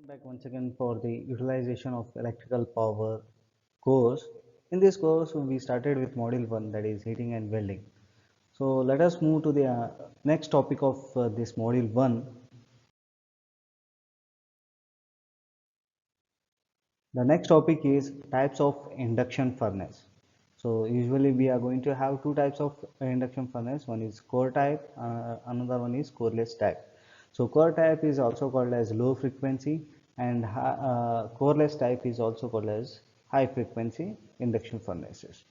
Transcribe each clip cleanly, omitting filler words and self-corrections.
Back once again for the utilization of electrical power course. In this course, we started with module 1, that is heating and welding. So let us move to the next topic of this module 1. The next topic is types of induction furnace. So usually we are going to have two types of induction furnace. One is core type, another one is coreless type. So core type is also called as low frequency, and coreless type is also called as high frequency induction furnaces.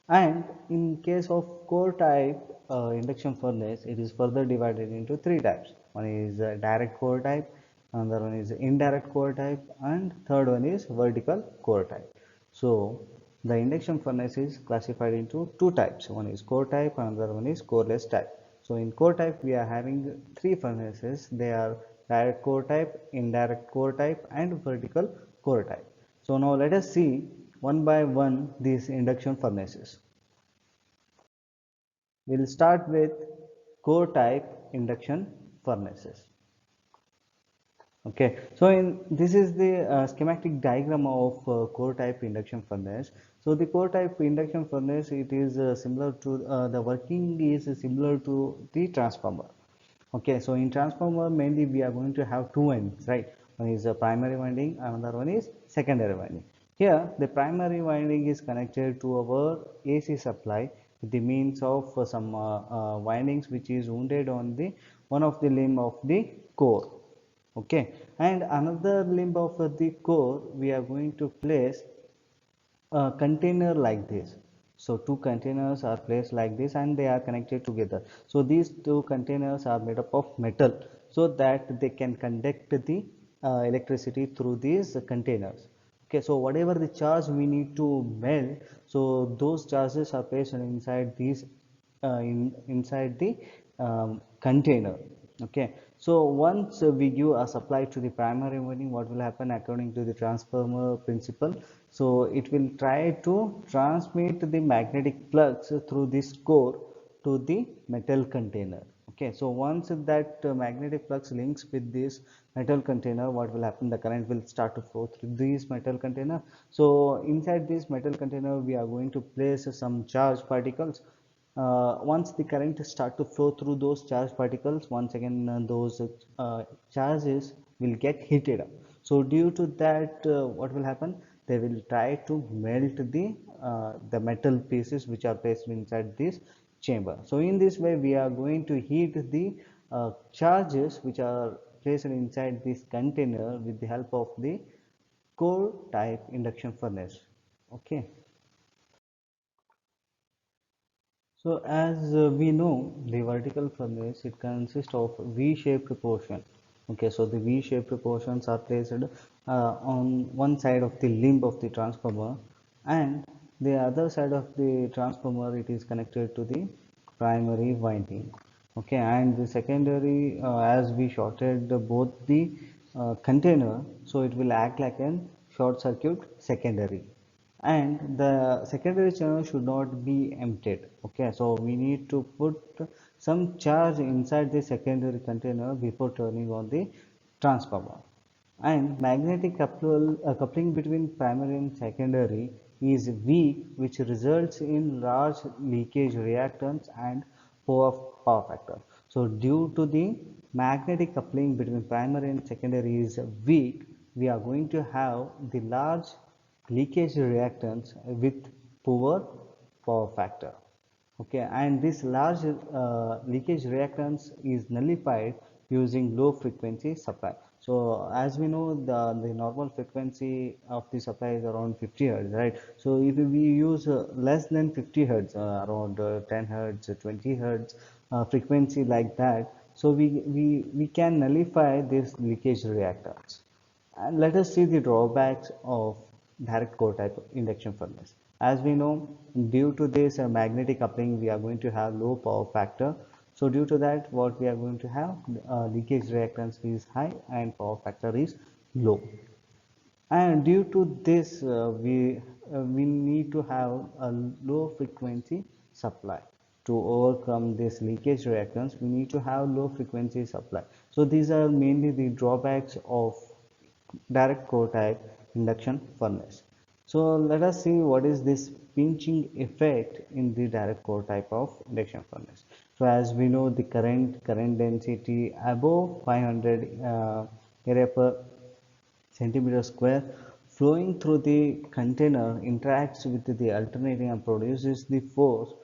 And in case of core type induction furnace, it is further divided into three types. One is direct core type, another one is indirect core type, and third one is vertical core type. So the induction furnace is classified into two types. One is core type, another one is coreless type. So in core type, we are having three furnaces. They are direct core type, indirect core type, and vertical core type. So now let us see one by one these induction furnaces. We'll start with core type induction furnaces. Okay, so in this is the schematic diagram of core type induction furnace. So the core type induction furnace, it is similar to the working is similar to the transformer. Okay, so in transformer mainly we are going to have two windings, right? One is a primary winding, another one is secondary winding. Here the primary winding is connected to our AC supply with the means of some windings which is wounded on the one of the limb of the core. Okay, and another limb of the core we are going to place a container like this. So two containers are placed like this and they are connected together. So these two containers are made up of metal so that they can conduct the electricity through these containers. Okay, so whatever the charge we need to melt, so those charges are placed inside these inside the container. Okay, so once we give a supply to the primary winding, what will happen according to the transformer principle? So it will try to transmit the magnetic flux through this core to the metal container. Okay, so once that magnetic flux links with this metal container, what will happen? The current will start to flow through this metal container. So inside this metal container we are going to place some charge particles. Once the current start to flow through those charged particles, once again those charges will get heated up. So due to that, what will happen? They will try to melt the metal pieces which are placed inside this chamber. So in this way we are going to heat the charges which are placed inside this container with the help of the core type induction furnace. Okay. So as we know, the vertical furnace, it consists of V-shaped portion. Okay, so the V-shaped portions are placed on one side of the limb of the transformer, and the other side of the transformer it is connected to the primary winding. Okay, and the secondary, as we shorted both the container, so it will act like a short circuit secondary, and the secondary channel should not be emptied. Okay, so we need to put some charge inside the secondary container before turning on the transformer. And magnetic coupling between primary and secondary is weak, which results in large leakage reactance and poor power factor. So due to the magnetic coupling between primary and secondary is weak, we are going to have the large leakage reactance with poor power factor. Okay, and this large leakage reactance is nullified using low frequency supply. So as we know, the normal frequency of the supply is around 50 hertz, right? So if we use less than 50 hertz, around 10 hertz, 20 hertz frequency like that, so we can nullify this leakage reactance. And let us see the drawbacks of direct core type induction furnace. As we know, due to this magnetic coupling, we are going to have low power factor. So due to that, what we are going to have, leakage reactance is high and power factor is low. And due to this, we need to have a low frequency supply. To overcome this leakage reactance, we need to have low frequency supply. So these are mainly the drawbacks of direct core type induction furnace. So let us see what is this pinching effect in the direct core type of induction furnace. So as we know, the current density above 500 area per centimeter square flowing through the container interacts with the alternating and produces the force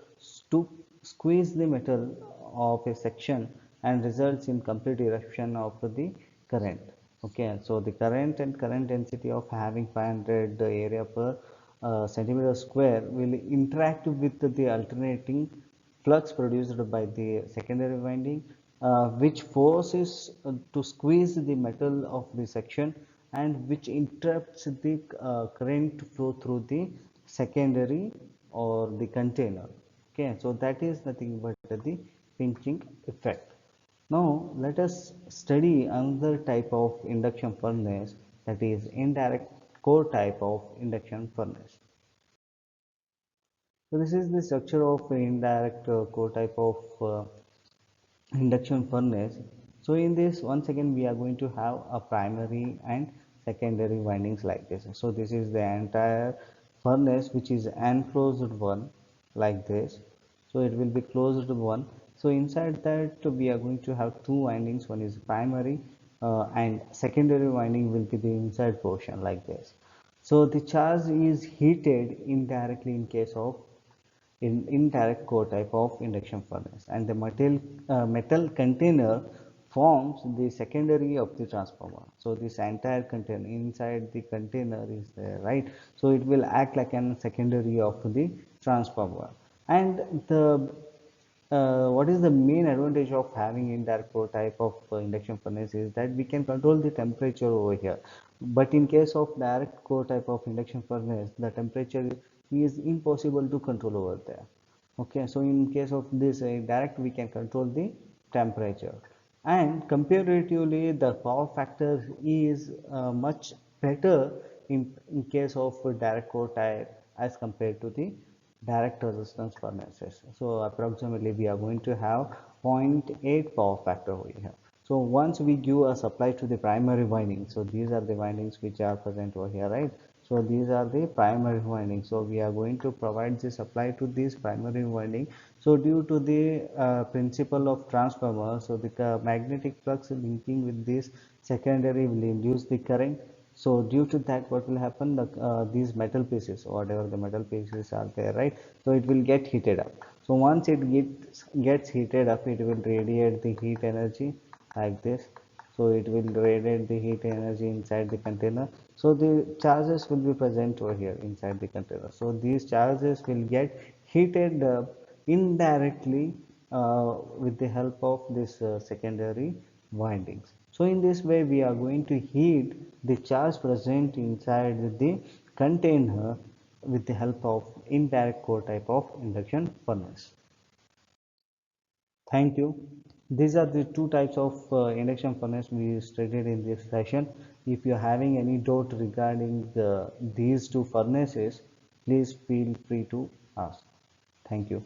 to squeeze the metal of a section and results in complete eruption of the current. Okay, so the current density of having 500 area per centimeter square will interact with the alternating flux produced by the secondary winding, which forces to squeeze the metal of the section and which interrupts the current flow through the secondary or the container. Okay, so that is nothing but the pinching effect. Now let us study another type of induction furnace, that is indirect core type of induction furnace. So this is the structure of indirect core type of induction furnace. So in this, once again we are going to have a primary and secondary windings like this. So this is the entire furnace which is enclosed one like this. So it will be closed one. So inside that we are going to have two windings. One is primary and secondary winding will be the inside portion like this. So the charge is heated indirectly in case of in indirect core type of induction furnace, and the metal container forms the secondary of the transformer. So this entire container, inside the container is there, right? So it will act like an secondary of the transformer. And the what is the main advantage of having indirect core type of induction furnace is that we can control the temperature over here. But in case of direct core type of induction furnace, the temperature is impossible to control over there. Okay, so in case of this direct, we can control the temperature, and comparatively the power factor is much better in case of direct core type as compared to the direct resistance furnaces. So approximately we are going to have zero point 0.8 power factor over here. So once we give a supply to the primary winding, so these are the windings which are present over here, right? So these are the primary windings. So we are going to provide the supply to this primary winding. So due to the principle of transformer, so the magnetic flux linking with this secondary will induce the current. So due to that, what will happen? These metal pieces, whatever the metal pieces are there, right? So it will get heated up. So once it gets heated up, it will radiate the heat energy like this. So it will radiate the heat energy inside the container. So the charges will be present over here inside the container. So these charges will get heated indirectly with the help of this secondary windings. So in this way we are going to heat the charge present inside the container with the help of indirect core type of induction furnace. Thank you. These are the two types of induction furnace we studied in this session. If you are having any doubt regarding these two furnaces, please feel free to ask. Thank you.